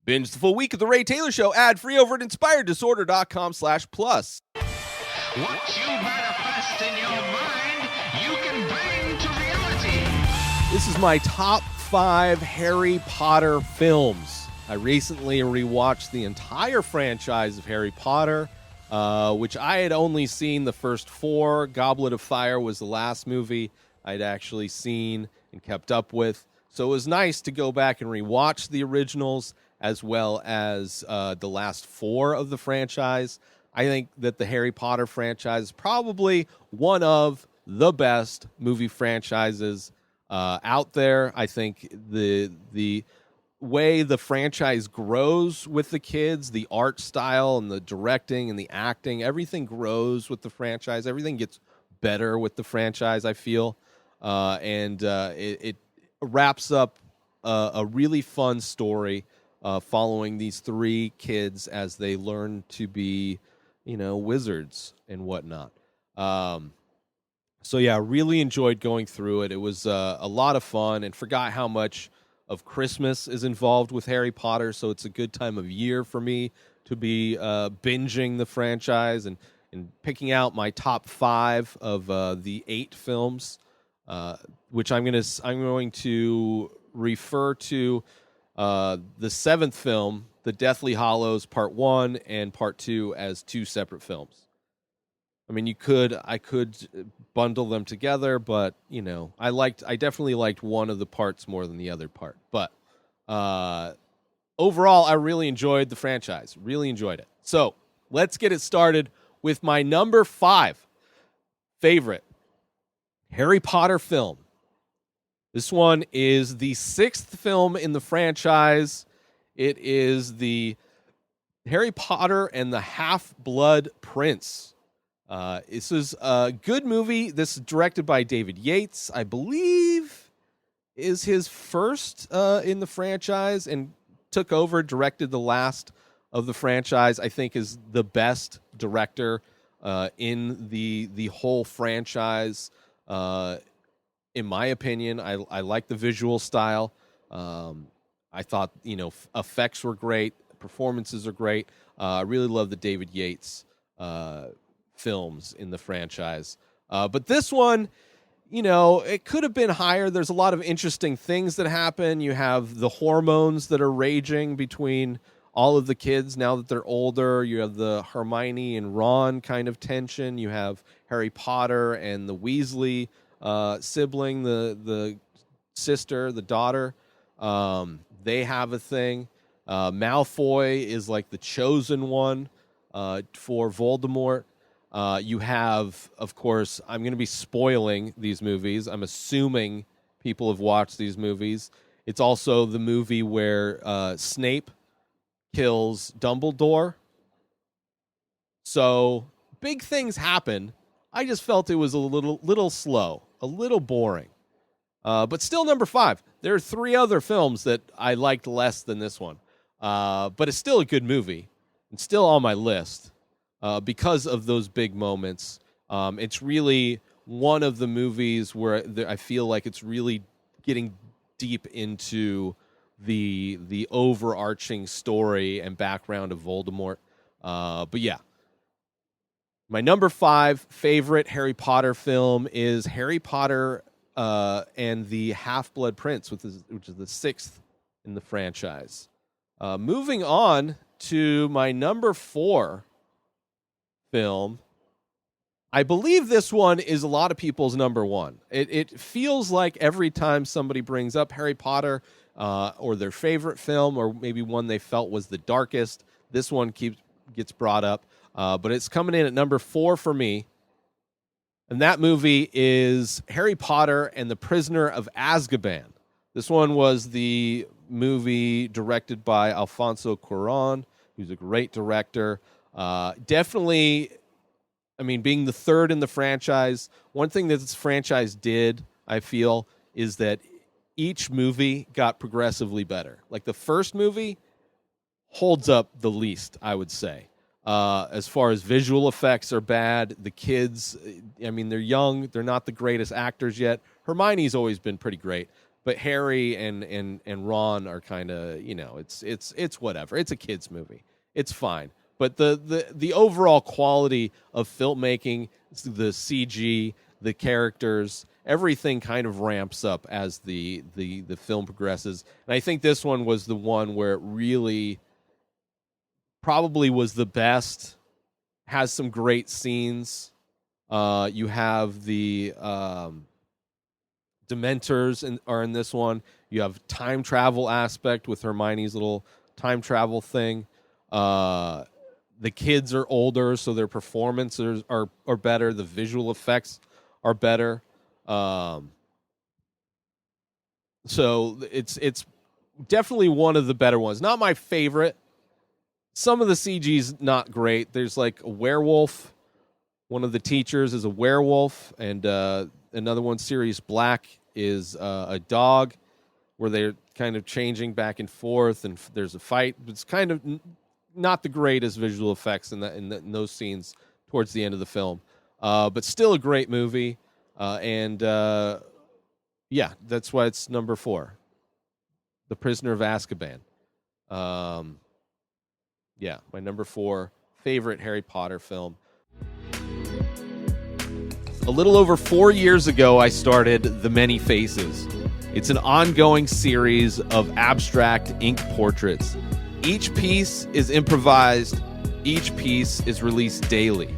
Binge the full week of The Ray Taylor Show ad-free over at inspireddisorder.com/plus. What you manifest in your mind, you can bring to reality. This is my top 5 Harry Potter films. I recently rewatched the entire franchise of Harry Potter, which I had only seen the first 4. Goblet of Fire was the last movie I'd actually seen and kept up with. So it was nice to go back and rewatch the originals as well as the last 4 of the franchise. I think that the Harry Potter franchise is probably one of the best movie franchises out there. I think the way the franchise grows with the kids, the art style and the directing and the acting, everything grows with the franchise. Everything gets better with the franchise, I feel. And it wraps up a really fun story following these 3 kids as they learn to be, wizards and whatnot. So yeah, really enjoyed going through it. It was a lot of fun and forgot how much of Christmas is involved with Harry Potter. So it's a good time of year for me to be binging the franchise and picking out my top 5 of the 8 films, which I'm going to refer to the 7th film, The Deathly Hallows Part 1 and Part 2, as 2 separate films. I mean, I could bundle them together, but I definitely liked one of the parts more than the other part. But overall, I really enjoyed the franchise. Really enjoyed it. So let's get it started with my number 5 favorite Harry Potter film. This one is the 6th film in the franchise. It is the Harry Potter and the Half-Blood Prince. This is a good movie. This is directed by David Yates, I believe, is his first in the franchise, and took over, directed the last of the franchise. I think is the best director in the whole franchise. In my opinion, I like the visual style. I thought, effects were great. Performances are great. I really love the David Yates films in the franchise. But this one, it could have been higher. There's a lot of interesting things that happen. You have the hormones that are raging between all of the kids now that they're older. You have the Hermione and Ron kind of tension. You have Harry Potter and the Weasley sibling, the sister, the daughter. They have a thing. Malfoy is like the chosen one for Voldemort. You have, of course, I'm going to be spoiling these movies. I'm assuming people have watched these movies. It's also the movie where Snape kills Dumbledore. So big things happen. I just felt it was a little slow, a little boring. But still number 5. There are 3 other films that I liked less than this one. But it's still a good movie. It's still on my list because of those big moments. It's really one of the movies where I feel like it's really getting deep into the overarching story and background of Voldemort. But yeah. My number 5 favorite Harry Potter film is Harry Potter and the Half-Blood Prince, which is the 6th in the franchise. Moving on to my number 4 film. I believe this one is a lot of people's number 1. It feels like every time somebody brings up Harry Potter or their favorite film, or maybe one they felt was the darkest, this one gets brought up. But it's coming in at number 4 for me. And that movie is Harry Potter and the Prisoner of Azkaban. This one was the movie directed by Alfonso Cuarón, who's a great director. Definitely, being the 3rd in the franchise, one thing that this franchise did, I feel, is that each movie got progressively better. Like the first movie holds up the least, I would say. As far as visual effects are bad, the kids, they're young. They're not the greatest actors yet. Hermione's always been pretty great. but Harry and Ron are kind of, it's whatever. It's a kids movie. It's fine. But the overall quality of filmmaking, the CG, the characters, everything kind of ramps up as the film progresses. And I think this one was the one where it really probably was the best. Has some great scenes. You have the Dementors are in this one. You have time travel aspect with Hermione's little time travel thing. The kids are older, so their performances are better. The visual effects are better. So it's definitely one of the better ones. Not my favorite. Some of the CG's not great. There's like a werewolf. One of the teachers is a werewolf, and another one, Sirius Black, is a dog, where they're kind of changing back and forth, and there's a fight. It's kind of not the greatest visual effects in those scenes towards the end of the film, but still a great movie. Yeah, that's why it's number 4, The Prisoner of Azkaban. Yeah, my number 4 favorite Harry Potter film. A little over 4 years ago, I started The Many Faces. It's an ongoing series of abstract ink portraits. Each piece is improvised. Each piece is released daily.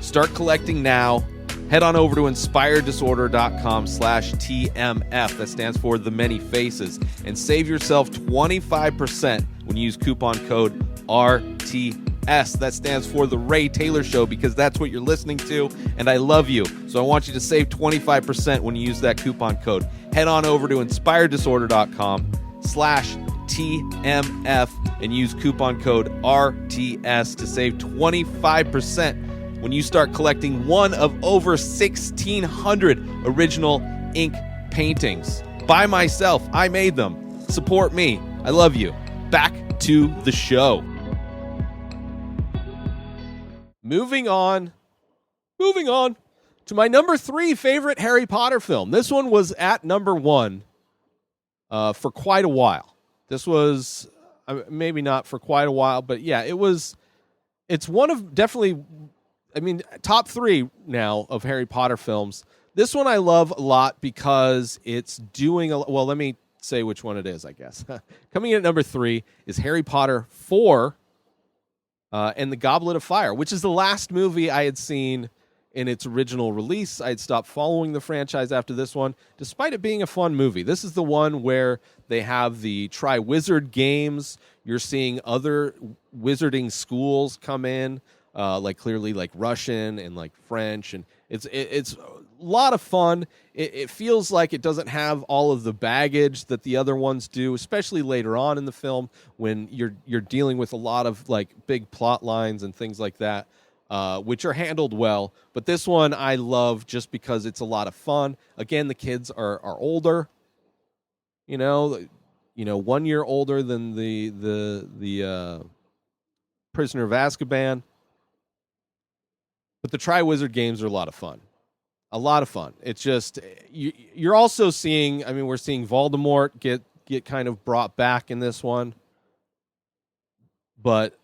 Start collecting now. Head on over to inspireddisorder.com/TMF. That stands for The Many Faces. And save yourself 25% when you use coupon code RTS. That stands for The Ray Taylor Show, because that's what you're listening to, and I love you. So I want you to save 25% when you use that coupon code. Head on over to inspireddisorder.com/TMF and use coupon code RTS to save 25% when you start collecting one of over 1,600 original ink paintings. By myself, I made them. Support me. I love you. Back to the show. Moving on to my number 3 favorite Harry Potter film. This one was at number 1 for quite a while. This was maybe not for quite a while, but yeah, it's one of definitely, top 3 now of Harry Potter films. This one I love a lot because it's doing well, let me say which one it is, I guess. Coming in at number 3 is Harry Potter 4 and the Goblet of Fire, which is the last movie I had seen in its original release. I had stopped following the franchise after this one, despite it being a fun movie. This is the one where they have the Triwizard Games. You're seeing other wizarding schools come in, clearly like Russian and like French, and it's a lot of fun. It feels like it doesn't have all of the baggage that the other ones do, especially later on in the film when you're dealing with a lot of like big plot lines and things like that, which are handled well. But this one I love just because it's a lot of fun. Again, the kids are older, 1 year older than the Prisoner of Azkaban. But the Triwizard Games are a lot of fun. A lot of fun. It's just, you're also seeing, we're seeing Voldemort get kind of brought back in this one. But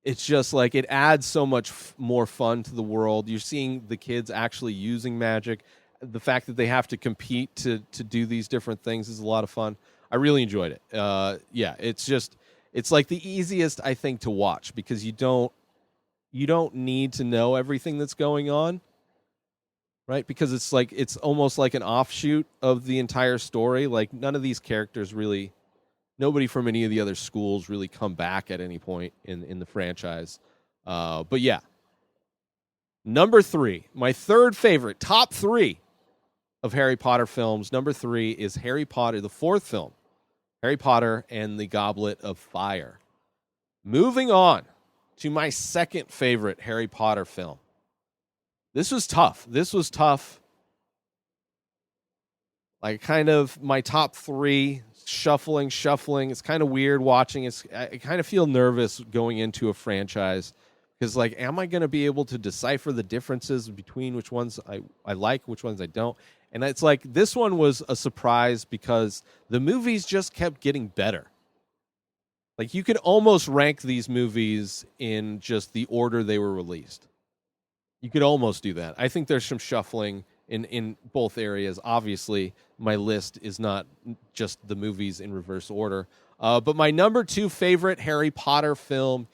it's just like, it adds so much more fun to the world. You're seeing the kids actually using magic. The fact that they have to compete to do these different things is a lot of fun. I really enjoyed it. Yeah, it's like the easiest, I think, to watch, because you don't need to know everything that's going on, right? Because it's almost like an offshoot of the entire story. Like, none of these characters really, nobody from any of the other schools really come back at any point in the franchise. But yeah, number 3, my third favorite, top 3 of Harry Potter films. Number 3 is Harry Potter, the 4th film, Harry Potter and the Goblet of Fire. Moving on to my second favorite Harry Potter film. This was tough. Like, kind of my top 3, shuffling. It's kind of weird watching. I kind of feel nervous going into a franchise, because, like, am I going to be able to decipher the differences between which ones I like, which ones I don't? And it's like this one was a surprise because the movies just kept getting better. Like you could almost rank these movies in just the order they were released. You could almost do that. I think there's some shuffling in both areas. Obviously, my list is not just the movies in reverse order. But my number 2 favorite Harry Potter film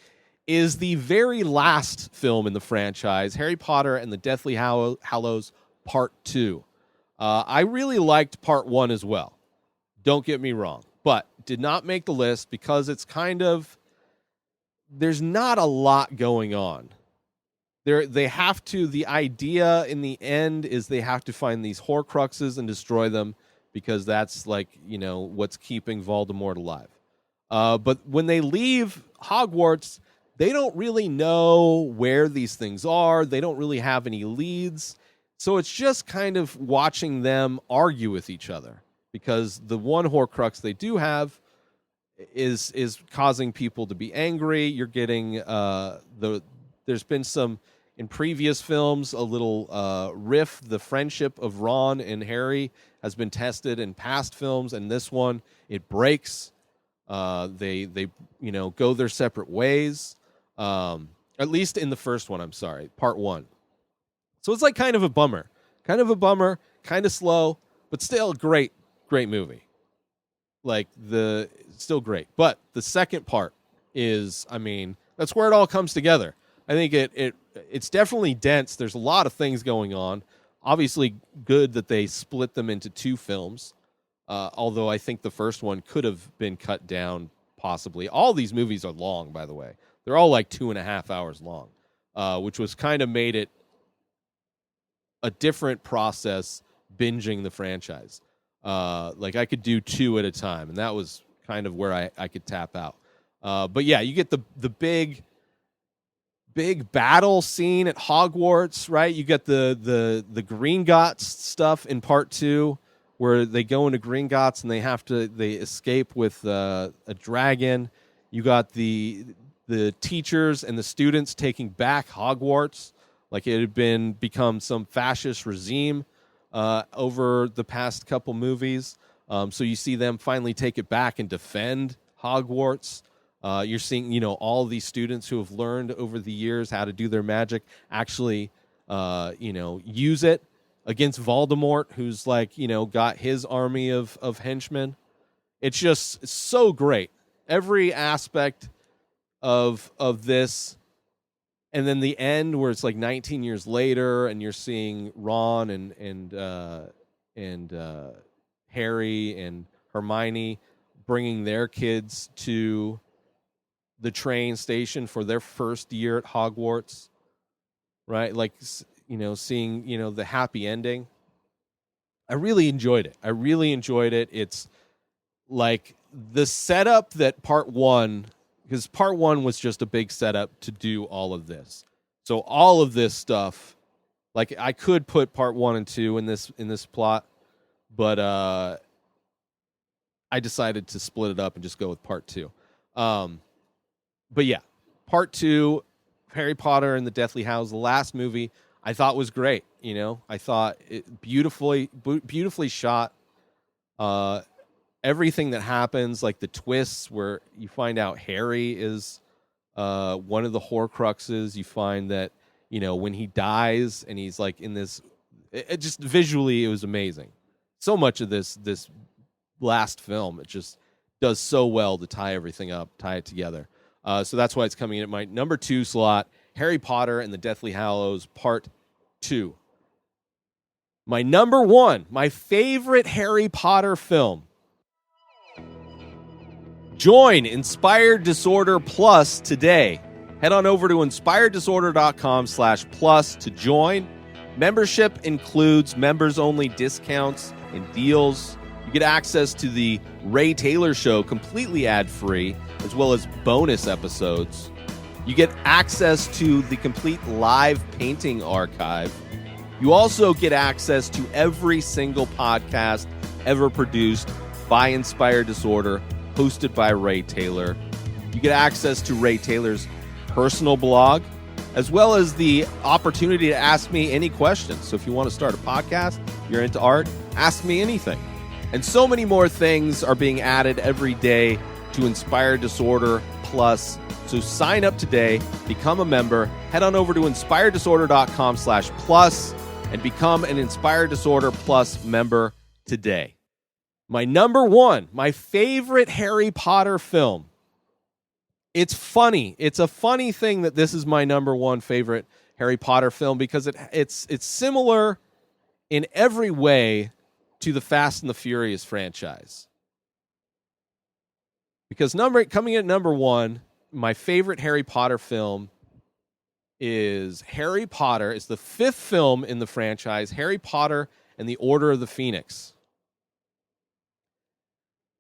is the very last film in the franchise, Harry Potter and the Deathly Hallows Part 2. I really liked Part 1 as well. Don't get me wrong. But did not make the list because it's kind of... There's not a lot going on. They have to... The idea in the end is they have to find these Horcruxes and destroy them because that's like, what's keeping Voldemort alive. But when they leave Hogwarts, they don't really know where these things are. They don't really have any leads. So it's just kind of watching them argue with each other because the one Horcrux they do have is causing people to be angry. You're getting there's been some in previous films a little riff. The friendship of Ron and Harry has been tested in past films, and this one it breaks. They go their separate ways. At least in the first one, I'm sorry, Part 1. So it's like kind of a bummer, kind of slow, but still great movie. Like still great. But the second part is, that's where it all comes together. I think it's definitely dense. There's a lot of things going on. Obviously good that they split them into 2 films. Although I think the first one could have been cut down possibly. All these movies are long, by the way. They're all like 2.5 hours long, which was kind of made it a different process binging the franchise. Like I could do 2 at a time, and that was kind of where I could tap out. But yeah, you get the big battle scene at Hogwarts, right? You get the Gringotts stuff in Part 2, where they go into Gringotts and they escape with a dragon. You got the teachers and the students taking back Hogwarts, like it had become some fascist regime over the past couple movies. So you see them finally take it back and defend Hogwarts. You're seeing, all these students who have learned over the years how to do their magic actually, use it against Voldemort, who's got his army of henchmen. It's just so great. Every aspect of this. And then the end where it's like 19 years later and you're seeing Ron and Harry and Hermione bringing their kids to the train station for their first year at Hogwarts, right? Like, seeing, the happy ending. I really enjoyed it. It's like the setup that Part 1... Because Part 1 was just a big setup to do all of this. So all of this stuff, like I could put Part 1 and 2 in this plot, but I decided to split it up and just go with Part 2. But yeah, Part 2, Harry Potter and the Deathly Hallows, the last movie, I thought was great. I thought it beautifully shot. Everything that happens, like the twists where you find out Harry is one of the Horcruxes. You find that, when he dies and he's like in this, it just visually, it was amazing. So much of this last film, it just does so well to tie everything up, tie it together. So that's why it's coming in at my number 2 slot, Harry Potter and the Deathly Hallows Part 2. My number 1, my favorite Harry Potter film. Join Inspired Disorder Plus today. Head on over to inspireddisorder.com/plus to join. Membership includes members-only discounts and deals. You get access to the Ray Taylor Show completely ad-free, as well as bonus episodes. You get access to the complete live painting archive. You also get access to every single podcast ever produced by Inspired Disorder, hosted by Ray Taylor. You get access to Ray Taylor's personal blog, as well as the opportunity to ask me any questions. So if you want to start a podcast, You're into art? Ask me anything. And so many more things are being added every day to Inspired Disorder Plus. So sign up today, become a member, head on over to inspireddisorder.com/plus and become an Inspired Disorder Plus member today. My number one, my favorite Harry Potter film. It's funny. It's a funny thing that this is my number one favorite Harry Potter film because it's similar in every way to the Fast and the Furious franchise. Because coming in at number one, my favorite Harry Potter film is Harry Potter. It's the fifth film in the franchise, Harry Potter and the Order of the Phoenix.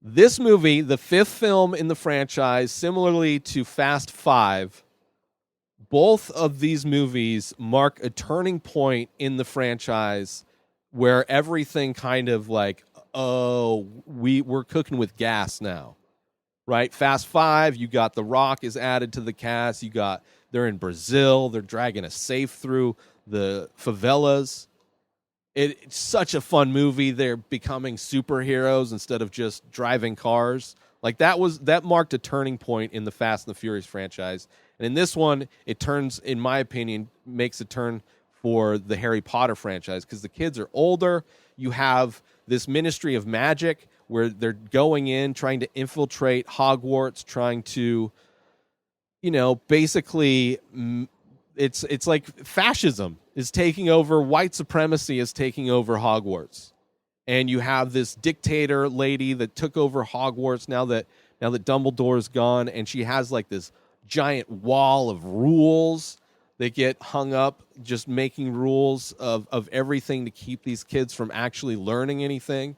This movie, the fifth film in the franchise, similarly to Fast Five, both of these movies mark a turning point in the franchise where everything kind of like, oh, we're cooking with gas now, right? Fast Five, you got The Rock is added to the cast. They're in Brazil. They're dragging a safe through the favelas. It's such a fun movie. They're becoming superheroes instead of just driving cars. Like that marked a turning point in the Fast and the Furious franchise. And in this one, it turns, in my opinion, makes a turn for the Harry Potter franchise because the kids are older. You have this Ministry of Magic where they're going in, trying to infiltrate Hogwarts, trying to, basically, it's like fascism is taking over, white supremacy is taking over Hogwarts. And you have this dictator lady that took over Hogwarts now that Dumbledore's gone, and she has like this giant wall of rules that get hung up, just making rules of everything to keep these kids from actually learning anything.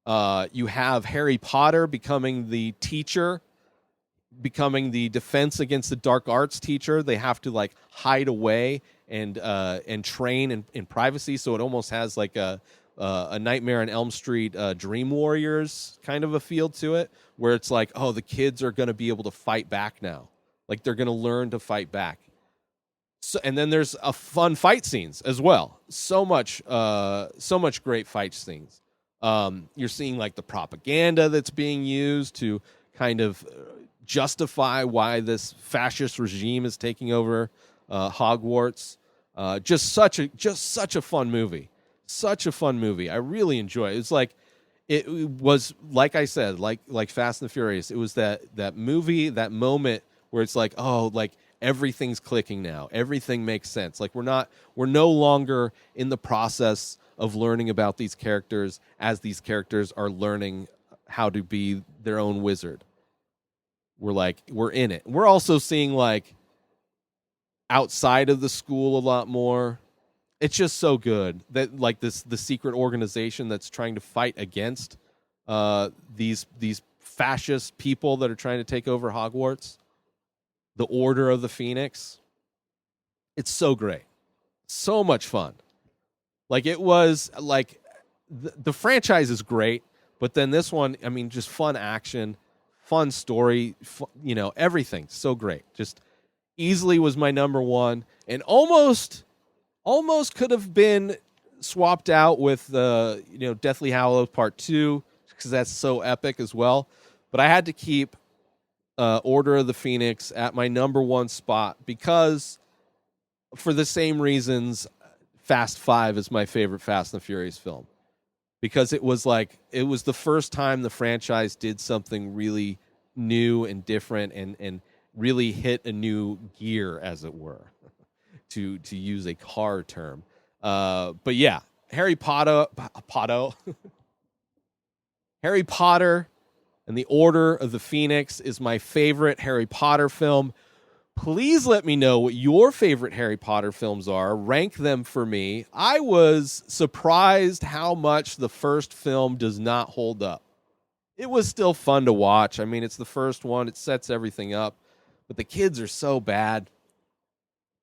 You have Harry Potter becoming the teacher, becoming the defense against the dark arts teacher. They have to like hide away and train in privacy. So it almost has like a Nightmare on Elm Street, Dream Warriors kind of a feel to it, where it's like, oh, the kids are going to be able to fight back now. Like they're going to learn to fight back. So, and then there's a fun fight scenes as well. So much great fight scenes. You're seeing like the propaganda that's being used to kind of justify why this fascist regime is taking over Hogwarts. Just such a fun movie. Such a fun movie. I really enjoy it. It was like I said, like Fast and the Furious. It was that movie, that moment where it's like, oh, like everything's clicking now. Everything makes sense. Like we're no longer in the process of learning about these characters as these characters are learning how to be their own wizard. We're in it. We're also seeing like outside of the school a lot more. It's just so good that like the secret organization that's trying to fight against these fascist people that are trying to take over Hogwarts, the Order of the Phoenix. It's so great, so much fun. Like it was like the franchise is great, but then this one, I mean, just fun action, fun story, everything so great. Just easily was my number one, and almost could have been swapped out with Deathly Hallows Part 2 because that's so epic as well. But I had to keep Order of the Phoenix at my number one spot because for the same reasons Fast 5 is my favorite Fast and the Furious film. Because it was the first time the franchise did something really new and different and really hit a new gear, as it were. To use a car term. But yeah, Harry Potter Harry Potter and the Order of the Phoenix is my favorite Harry Potter film. Please let me know what your favorite Harry Potter films are. Rank them for me. I was surprised how much the first film does not hold up. It was still fun to watch. I mean, it's the first one. It sets everything up. But the kids are so bad.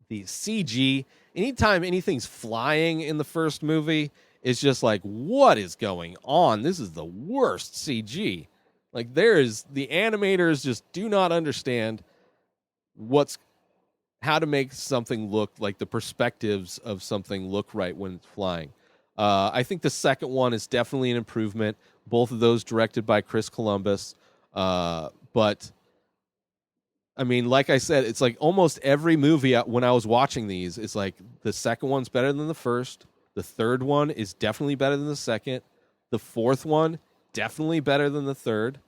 The CG, anytime anything's flying in the first movie, it's just like, what is going on? This is the worst CG. Like the animators just do not understand how to make something look like the perspectives of something look right when it's flying. I think the second one is definitely an improvement. Both of those directed by Chris Columbus. But, I mean, like I said, it's like almost every movie when I was watching these, it's like the second one's better than the first. The third one is definitely better than the second. The fourth one, definitely better than the third.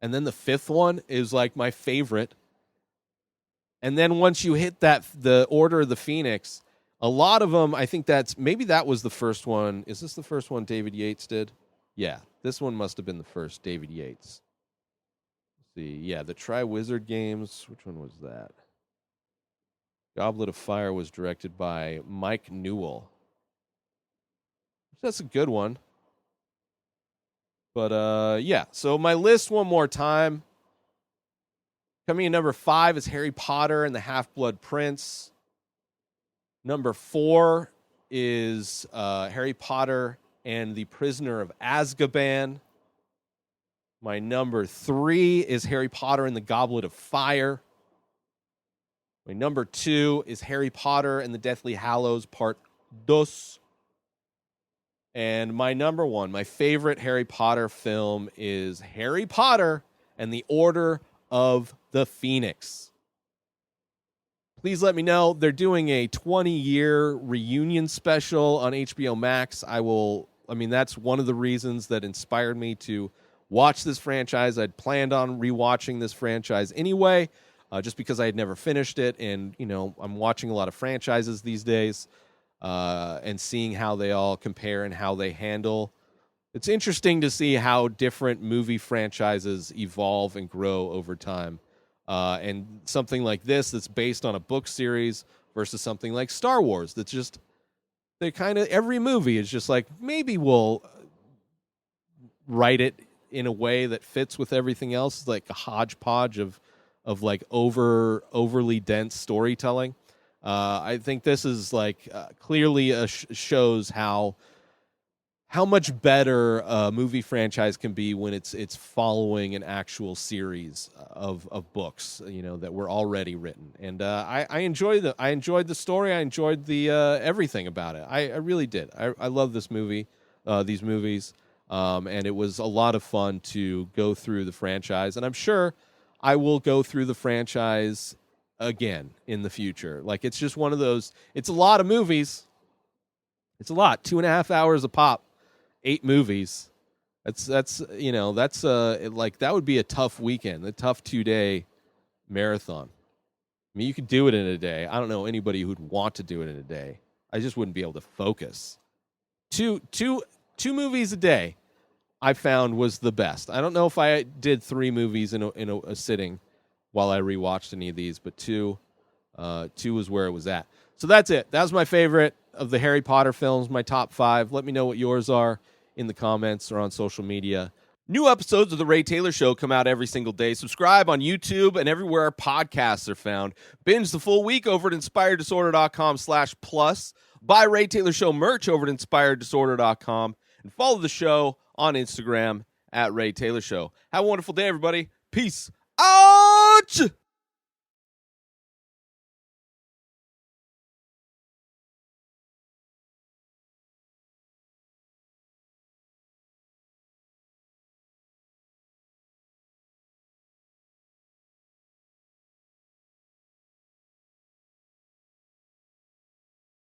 And then the fifth one is like my favorite. And then once you hit the Order of the Phoenix, a lot of them, I think maybe that was the first one. Is this the first one David Yates did? Yeah, this one must have been the first David Yates. Let's see. Yeah, the Tri-Wizard Games. Which one was that? Goblet of Fire was directed by Mike Newell. That's a good one. But, yeah. So my list one more time. Coming in number 5 is Harry Potter and the Half-Blood Prince. Number 4 is Harry Potter and the Prisoner of Azkaban. My number 3 is Harry Potter and the Goblet of Fire. My number 2 is Harry Potter and the Deathly Hallows Part 2. And my number 1, my favorite Harry Potter film is Harry Potter and the Order of the Phoenix. Please let me know. They're doing a 20-year reunion special on HBO Max. That's one of the reasons that inspired me to watch this franchise. I'd planned on rewatching this franchise anyway, just because I had never finished it. And, I'm watching a lot of franchises these days and seeing how they all compare and how they handle. It's interesting to see how different movie franchises evolve and grow over time. And something like this that's based on a book series versus something like Star Wars that's just, every movie is just like, maybe we'll write it in a way that fits with everything else. It's like a hodgepodge of like overly dense storytelling. I think this is like clearly shows how much better a movie franchise can be when it's following an actual series of books, that were already written. And I enjoyed the story. I enjoyed the everything about it. I really did. I love this movie, these movies, and it was a lot of fun to go through the franchise. And I'm sure I will go through the franchise again in the future. Like, it's just one of those. It's a lot of movies. It's a lot. 2.5 hours a pop. 8 movies. That's like that would be a tough weekend, a tough 2-day marathon. I mean, you could do it in a day. I don't know anybody who'd want to do it in a day. I just wouldn't be able to focus. Two movies a day, I found was the best. I don't know if I did 3 movies in a sitting while I rewatched any of these, but 2 was where it was at. So that's it. That was my favorite of the Harry Potter films, my top 5. Let me know what yours are in the comments or on social media. New episodes of The Ray Taylor Show come out every single day. Subscribe on YouTube and everywhere our podcasts are found. Binge the full week over at inspireddisorder.com/plus. Buy Ray Taylor Show merch over at inspireddisorder.com. And follow the show on Instagram at Ray Taylor Show. Have a wonderful day, everybody. Peace out!